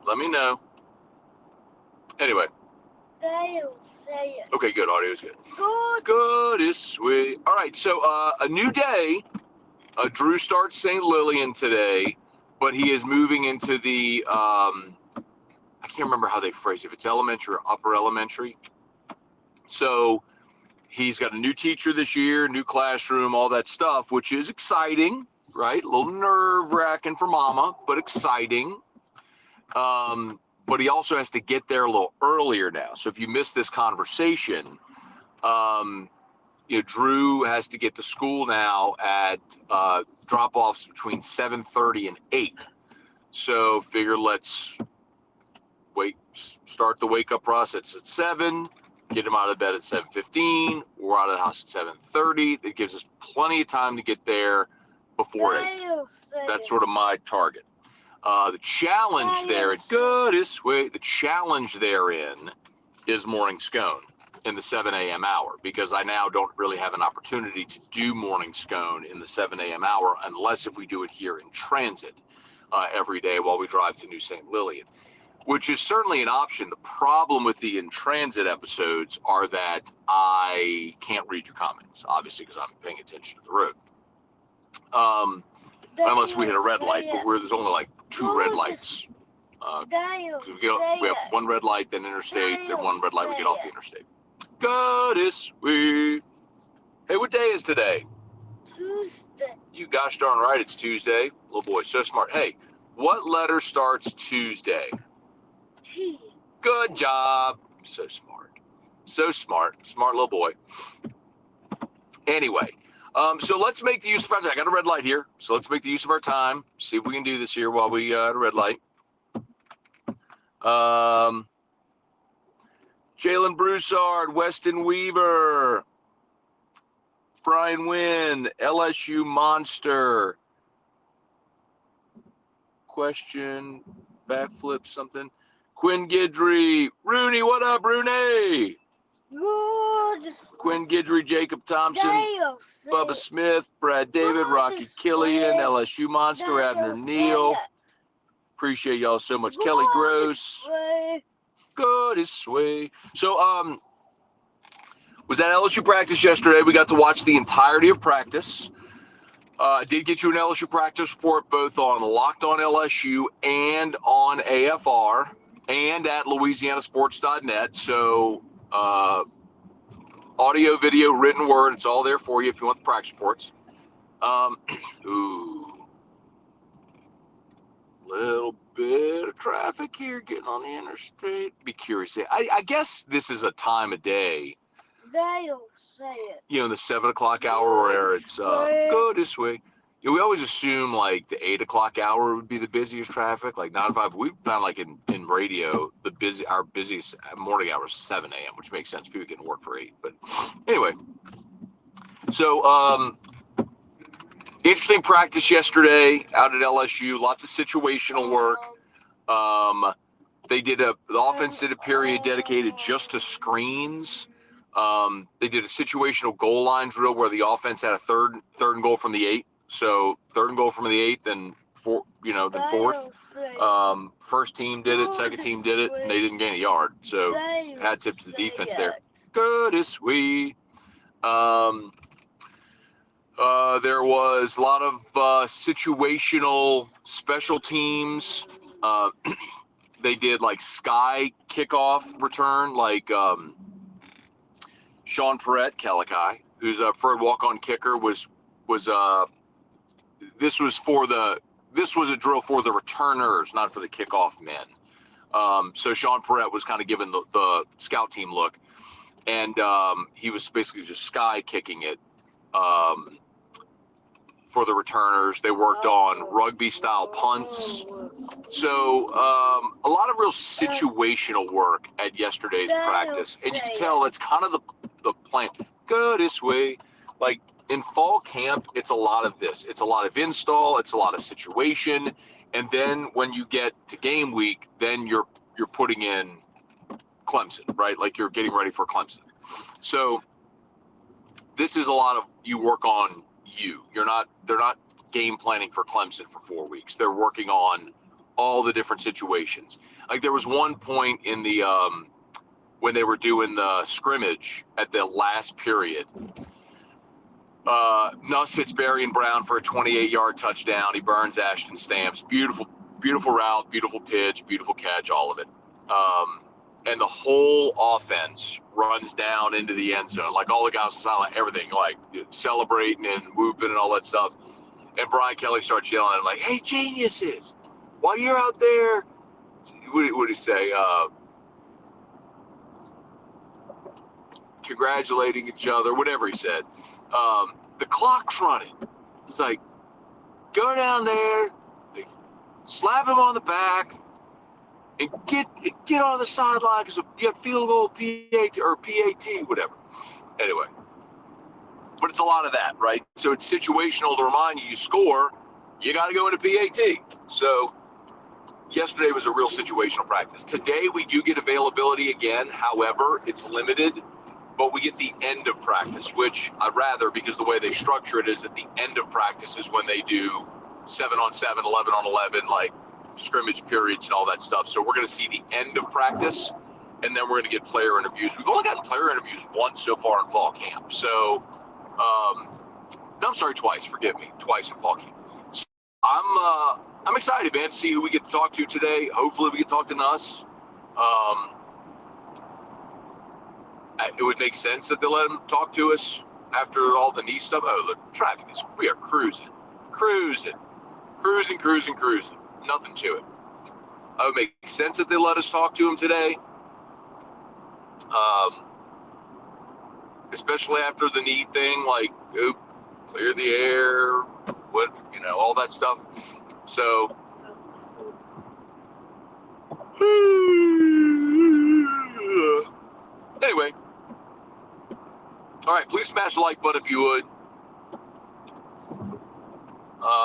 Let me know. Anyway. Dale, say it. Okay, good. Audio is good. Good. Good is sweet. All right, so a new day. Drew starts St. Lillian today, but he is moving into the, I can't remember how they phrase it, if it's elementary or upper elementary. So he's got a new teacher this year, new classroom, all that stuff, which is exciting, right? A little nerve-wracking for mama, but exciting. But he also has to get there a little earlier now. So if you missed this conversation, Drew has to get to school now at drop-offs between 7:30 and 8. So figure let's start the wake-up process at 7, get him out of bed at 7:15. We're out of the house at 7:30. It gives us plenty of time to get there before 8. That's sort of my target. The challenge there at Good is sweet. The challenge therein is morning scone in the 7 a.m. hour, because I now don't really have an opportunity to do morning scone in the 7 a.m. hour unless if we do it here in transit every day while we drive to New St. Lillian, which is certainly an option. The problem with the in transit episodes are that I can't read your comments, obviously, because I'm paying attention to the road. Unless we hit a red light, but there's only like 2 red lights. We have one red light, then interstate, then one red light, we get off the interstate. God is sweet. Hey, what day is today? Tuesday. You gosh darn right it's Tuesday. Little boy, so smart. Hey, what letter starts Tuesday? T. Good job. So smart. So smart. Smart little boy. Anyway, so let's make the use of our time. I got a red light here, so let's make the use of our time. See if we can do this here while we at a red light. Jalen Broussard, Weston Weaver, Brian Wynn, LSU Monster. Question, backflip something. Quinn Guidry, Rooney, what up, Rooney? Good. Quinn Guidry, Jacob Thompson, Bubba Smith, Brad David, Rocky Killian, LSU Monster, Abner Neal. Appreciate y'all so much. Kelly Gross. Good is sweet. So, was at LSU practice yesterday. We got to watch the entirety of practice. I did get you an LSU practice report both on Locked On LSU and on AFR and at LouisianaSports.net. So, audio, video, written word, it's all there for you if you want the practice reports. Little bit of traffic here getting on the interstate. Be curious. I guess this is a time of day. They'll say it. The 7 o'clock hour where it's go this way. We always assume like the 8 o'clock hour would be the busiest traffic. Like 9 to 5. We've found like in radio, our busiest morning hour is 7 a.m., which makes sense. People getting to work for 8. But anyway, so interesting practice yesterday out at LSU. Lots of situational work. The offense did a period dedicated just to screens. They did a situational goal line drill where the offense had a third and goal from the 8. So 3rd and goal from the 8, then 4th. First team did it, second team did it, and they didn't gain a yard. So hat tip to the defense there. Good as sweet. There was a lot of situational special teams. They did like sky kickoff return, like Sean Perrette, Calici, who's a preferred walk-on kicker, was this was a drill for the returners, not for the kickoff men. So Sean Perrette was kind of given the scout team look, and he was basically just sky kicking it. For the returners, they worked on rugby-style punts. So a lot of real situational work at yesterday's practice. And you can tell it's kind of the plan. Good this way. Like in fall camp, it's a lot of this. It's a lot of install. It's a lot of situation. And then when you get to game week, then you're putting in Clemson, right? Like you're getting ready for Clemson. So this is a lot of you work on you. They're not game planning for Clemson for 4 weeks. They're working on all the different situations. Like there was one point in the when they were doing the scrimmage at the last period. Nuss hits Barry and Brown for a 28-yard touchdown. He burns Ashton Stamps. Beautiful, beautiful route, beautiful pitch, beautiful catch, all of it. And the whole offense runs down into the end zone. Like all the guys silent, everything, like celebrating and whooping and all that stuff. And Brian Kelly starts yelling at him like, "Hey, geniuses, while you're out there," what did he say? Congratulating each other, whatever he said. The clock's running. It's like, go down there, slap him on the back, and get on the sideline because you have field goal, PAT, or PAT, whatever. Anyway, but it's a lot of that, right? So it's situational to remind you score, you got to go into PAT. So yesterday was a real situational practice. Today we do get availability again. However, it's limited. But we get the end of practice, which I'd rather, because the way they structure it is at the end of practice is when they do 7-on-7, 11-on-11, like scrimmage periods and all that stuff. So we're going to see the end of practice, and then we're going to get player interviews. We've only gotten player interviews once so far in fall camp. So, no, I'm sorry, twice. Forgive me, twice in fall camp. So I'm excited, man, to see who we get to talk to today. Hopefully, we get to talk to Nuss. It would make sense that they let him talk to us after all the knee stuff. Oh, the traffic is, we are cruising. Nothing to it. It would make sense that they let us talk to him today. Especially after the knee thing, like, clear the air, all that stuff. So, anyway. All right, please smash the like button if you would.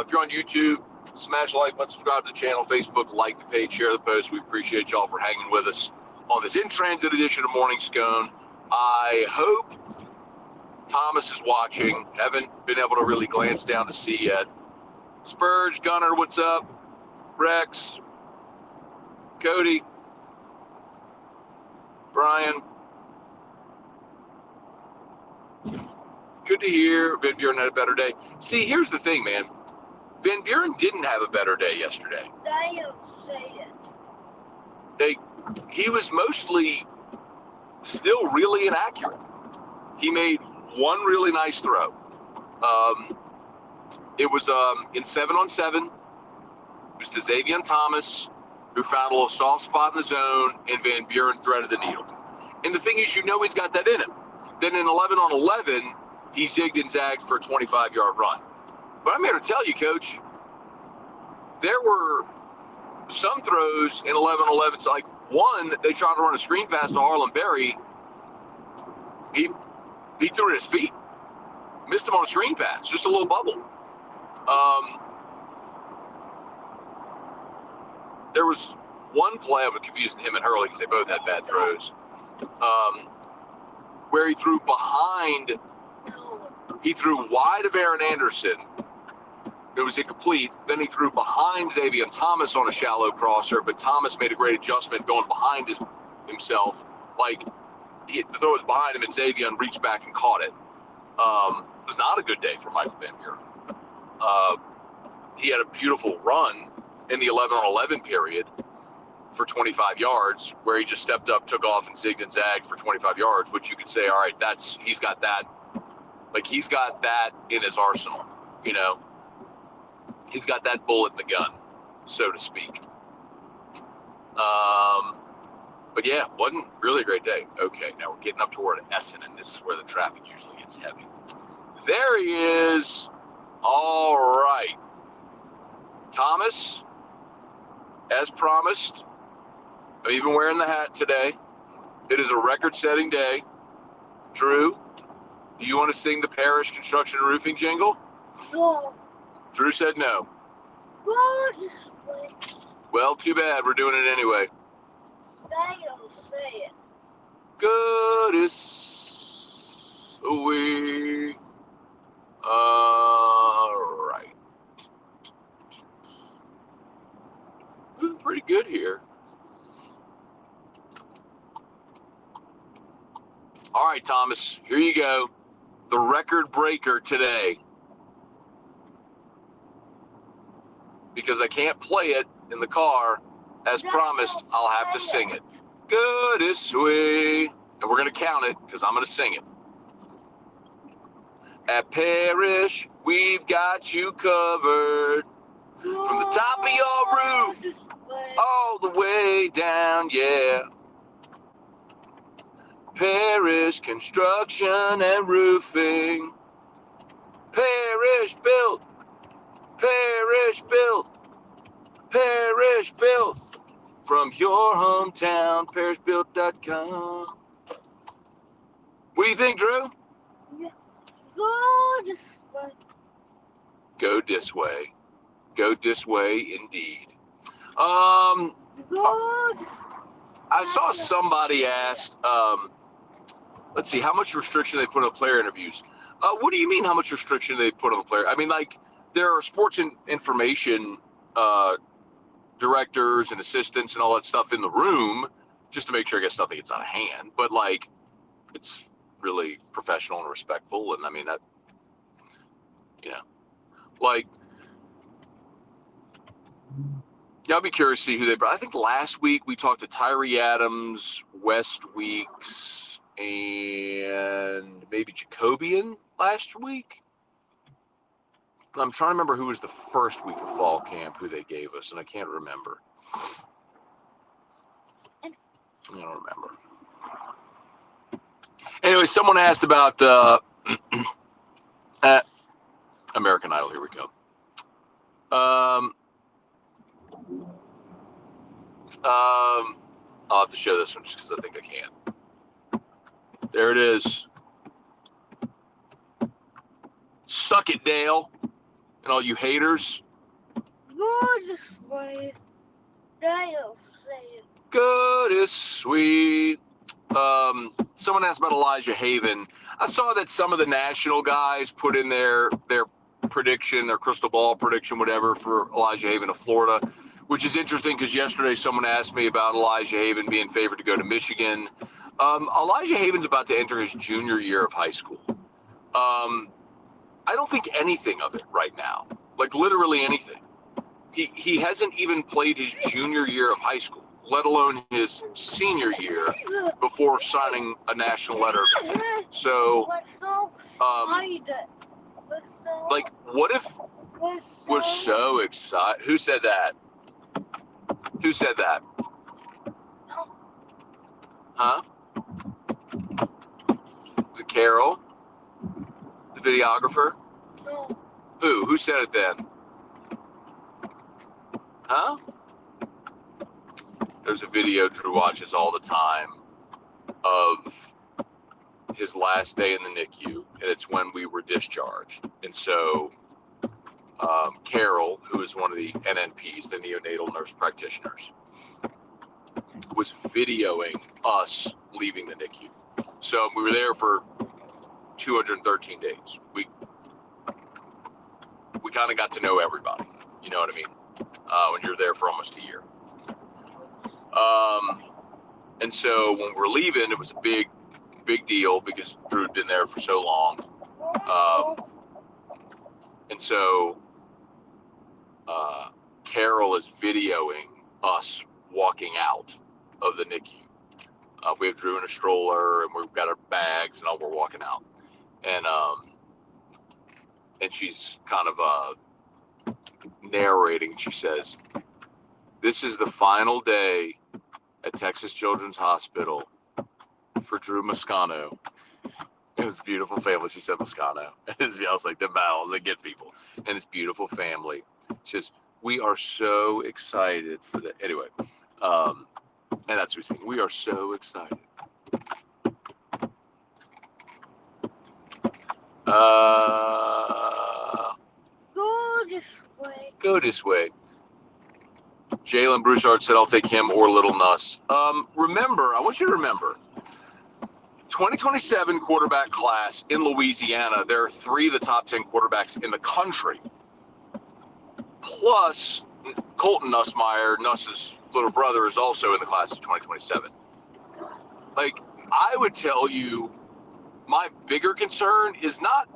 If you're on YouTube, smash the like button, subscribe to the channel, Facebook, like the page, share the post. We appreciate y'all for hanging with us on this in-transit edition of Morning Scone. I hope Thomas is watching. Haven't been able to really glance down to see yet. Spurge, Gunner, what's up? Rex, Cody, Brian. Good to hear. Van Buren had a better day. See, here's the thing, man. Van Buren didn't have a better day yesterday. They don't say it. He was mostly still really inaccurate. He made one really nice throw. It was in 7-on-7. It was to Xavier Thomas, who found a little soft spot in the zone, and Van Buren threaded the needle. And the thing is, he's got that in him. Then in 11-on-11, he zigged and zagged for a 25-yard run. But I'm here to tell you, Coach, there were some throws in 11-on-11. So like one, they tried to run a screen pass to Harlan Berry. He threw it at his feet. Missed him on a screen pass, just a little bubble. There was one play, I'm confusing him and Hurley because they both had bad throws, where he threw behind. He threw wide of Aaron Anderson. It was incomplete. Then he threw behind Xavier Thomas on a shallow crosser, but Thomas made a great adjustment going behind himself. Like, the throw was behind him, and Xavier reached back and caught it. It was not a good day for Michael Van Buren. He had a beautiful run in the 11-on-11 period for 25 yards, where he just stepped up, took off, and zigged and zagged for 25 yards, which you could say, all right, he's got that. Like, he's got that in his arsenal, He's got that bullet in the gun, so to speak. But yeah, wasn't really a great day. Okay, now we're getting up toward Essen, and this is where the traffic usually gets heavy. There he is. All right. Thomas, as promised, I'm even wearing the hat today. It is a record-setting day. Drew, do you want to sing the Parish Construction and Roofing jingle? No. Drew said no. Go this way. Well, too bad. We're doing it anyway. They don't say it. Goodness away. All right. pretty good here. All right, Thomas, here you go. The record breaker today. Because I can't play it in the car, as promised, I'll have to sing it. Good is sweet. And we're going to count it because I'm going to sing it. At Parish, we've got you covered. From the top of your roof, all the way down, yeah. Parish Construction and Roofing. Parish built. Parish built. Parish built. From your hometown, parishbuilt.com. What do you think, Drew? Go this way. Go this way. Go this way, indeed. Go. I saw somebody asked, let's see, how much restriction they put on player interviews. What do you mean how much restriction they put on the player? I mean, like, there are sports information directors and assistants and all that stuff in the room just to make sure I guess nothing gets out of hand. But, like, it's really professional and respectful. And, I mean, that, you know, like, yeah, I'll be curious to see who they brought. I think last week we talked to Tyree Adams, West Weeks, and maybe Jacobian last week. I'm trying to remember who was the first week of fall camp, who they gave us, and I can't remember. I don't remember. Anyway, someone asked about American Idol. Here we go. I'll have to show this one just because I think I can. There it is. Suck it, Dale. And all you haters. Go this way. They'll say it. Good is sweet. Someone asked about Elijah Haven. I saw that some of the national guys put in their prediction, their crystal ball prediction, whatever, for Elijah Haven of Florida, which is interesting because yesterday someone asked me about Elijah Haven being favored to go to Michigan. Elijah Haven's about to enter his junior year of high school. I don't think anything of it right now, like literally anything. He hasn't even played his junior year of high school, let alone his senior year, before signing a national letter of intent. So, like, what if we're so excited? Who said that? Who said that? Huh? Was it Carol? The videographer? No. Who? Who said it then? Huh? There's a video Drew watches all the time of his last day in the NICU, and it's when we were discharged. And so Carol, who is one of the NNPs, the neonatal nurse practitioners, was videoing us leaving the NICU. So we were there for 213 days. We kind of got to know everybody. You know what I mean? When you're there for almost a year. And so when we're leaving, it was a big deal because Drew had been there for so long. And so Carol is videoing us walking out of the NICU. We have Drew in a stroller, and we've got our bags, and all, we're walking out. And she's kind of narrating. She says, "This is the final day at Texas Children's Hospital for Drew Moscano." It was a beautiful family. She said Moscano. I was like, the vowels, they get people. And it's beautiful family. She says, "We are so excited for that." Anyway, and that's what we're saying. We are so excited. Go this way. Go this way. Jalen Broussard said, "I'll take him or Little Nuss." Remember, I want you to remember, 2027 quarterback class in Louisiana, there are 3 of the top 10 quarterbacks in the country. Plus Colton Nussmeier. Nuss is little brother is also in the class of 2027. Like, I would tell you, my bigger concern is not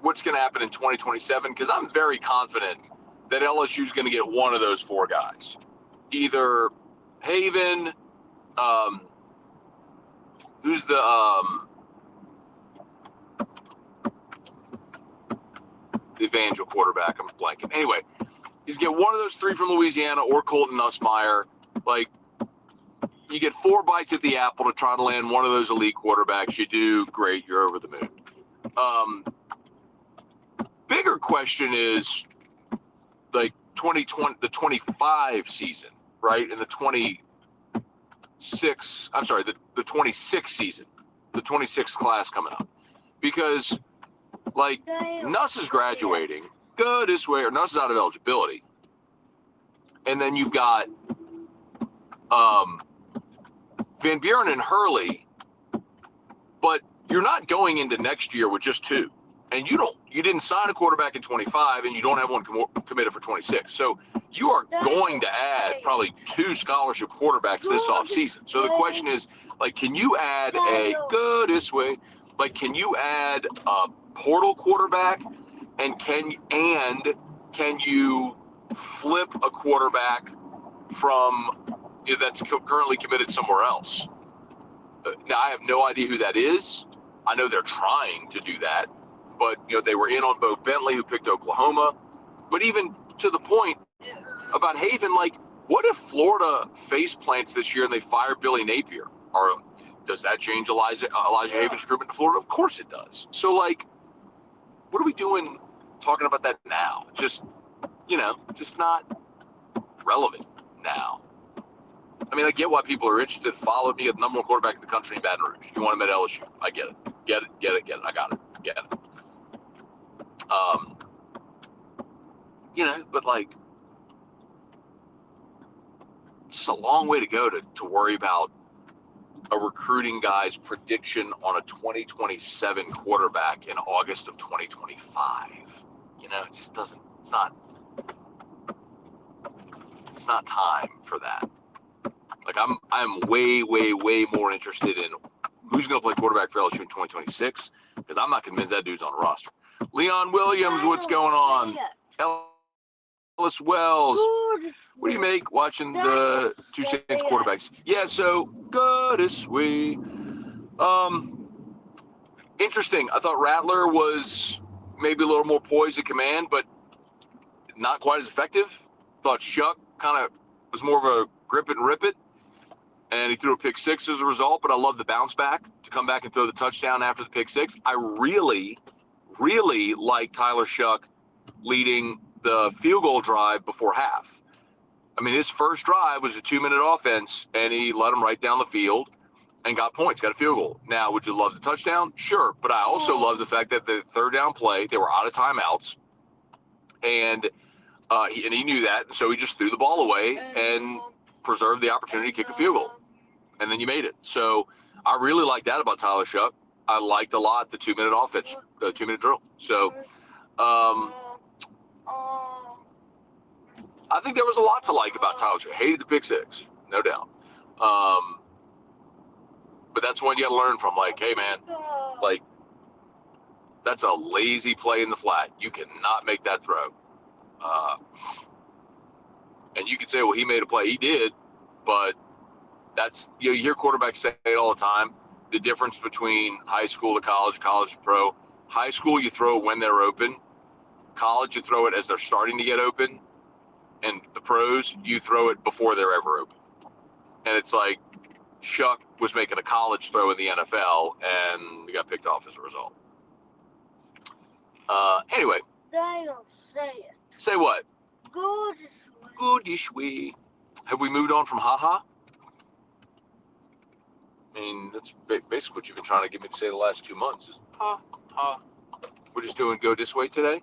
what's going to happen in 2027, because I'm very confident that LSU is going to get one of those four guys. Either Haven, who's the Evangel quarterback? I'm blanking. Anyway, he's get one of those three from Louisiana or Colton Nussmeier. Like, you get 4 bites at the apple to try to land one of those elite quarterbacks. You do, great, you're over the moon. Bigger question is, like, 2020, the 25 season, right? And the 26 season, the 26 class coming up. Because, like, Nuss is graduating. Go this way, or Nuss is out of eligibility. And then you've got Van Buren and Hurley, but you're not going into next year with just 2. And you didn't sign a quarterback in 25, and you don't have one committed for 26. So you are going to add probably 2 scholarship quarterbacks this offseason. So the question is, like, can you add go this way? Like, can you add a portal quarterback, and can you flip a quarterback from that's currently committed somewhere else? Now, I have no idea who that is. I know they're trying to do that, but they were in on Bo Bentley, who picked Oklahoma. But even to the point about Haven, like, what if Florida face plants this year and they fire Billy Napier? Or does that change Elijah Haven's recruitment to Florida? Of course it does. So, like, what are we doing talking about that now? Just not relevant now. I mean, I get why people are interested. Follow me at the number 1 quarterback in the country in Baton Rouge. You want him at LSU. I get it. Get it. I got it. Get it. But, like, it's just a long way to go to worry about a recruiting guy's prediction on a 2027 quarterback in August of 2025. It just doesn't, it's not time for that. Like, I'm way, way, way more interested in who's going to play quarterback for LSU in 2026, because I'm not convinced that dude's on the roster. Leon Williams, what's going on? Ellis Wells, what do you make watching the 2 Saints quarterbacks? Yeah, so go this way. Interesting. I thought Rattler was maybe a little more poised at command, but not quite as effective. Thought Shuck kind of was more of a grip it and rip it, and he threw a pick 6 as a result, but I love the bounce back to come back and throw the touchdown after the pick 6. I really, really like Tyler Shuck leading the field goal drive before half. I mean, his first drive was a 2-minute offense, and he led them right down the field and got points, got a field goal. Now, would you love the touchdown? Sure, but I also love the fact that the 3rd down play, they were out of timeouts, and he knew that, so he just threw the ball away and preserved the opportunity to kick a field goal, and then you made it. So I really like that about Tyler Shuck. I liked a lot the 2-minute offense, 2-minute drill. So I think there was a lot to like about Tyler Shuck. Hated the pick 6, no doubt. But that's one you got to learn from. Like, hey, man, like, that's a lazy play in the flat. You cannot make that throw. And you can say, well, he made a play. He did, but that's, you hear quarterbacks say it all the time. The difference between high school to college, college to pro. High school, you throw it when they're open. College, you throw it as they're starting to get open. And the pros, you throw it before they're ever open. And it's like, Shuck was making a college throw in the NFL, and he got picked off as a result. Anyway. Dale, say it. Say what? Good. Goodish we. Have we moved on from haha? I mean, that's basically what you've been trying to get me to say the last 2 months is ha, ha. We're just doing go this way today?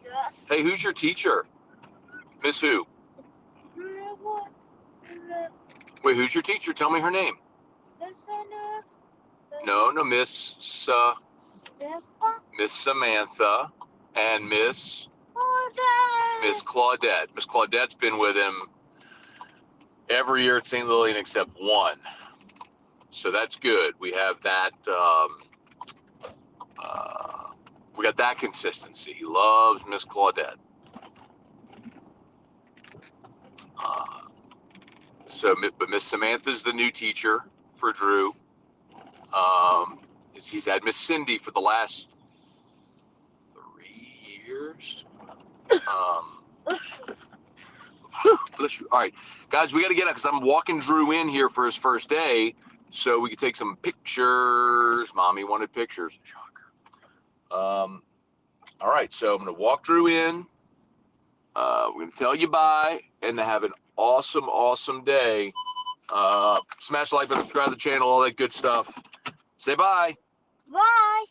Yes. Hey, who's your teacher? Miss who? Wait, who's your teacher? Tell me her name. No, Miss Samantha and Miss Claudette. Miss Claudette's been with him every year at St. Lillian except one. So that's good. We have that. We got that consistency. He loves Miss Claudette. But Miss Samantha's the new teacher for Drew. He's had Miss Cindy for the last 3 years. Bless you. All right, guys, we got to get up because I'm walking Drew in here for his first day, so we can take some pictures. Mommy wanted pictures. Shocker. All right, so I'm going to walk Drew in. We're going to tell you bye and to have an awesome, awesome day. Smash the like button, subscribe to the channel, all that good stuff. Say bye. Bye.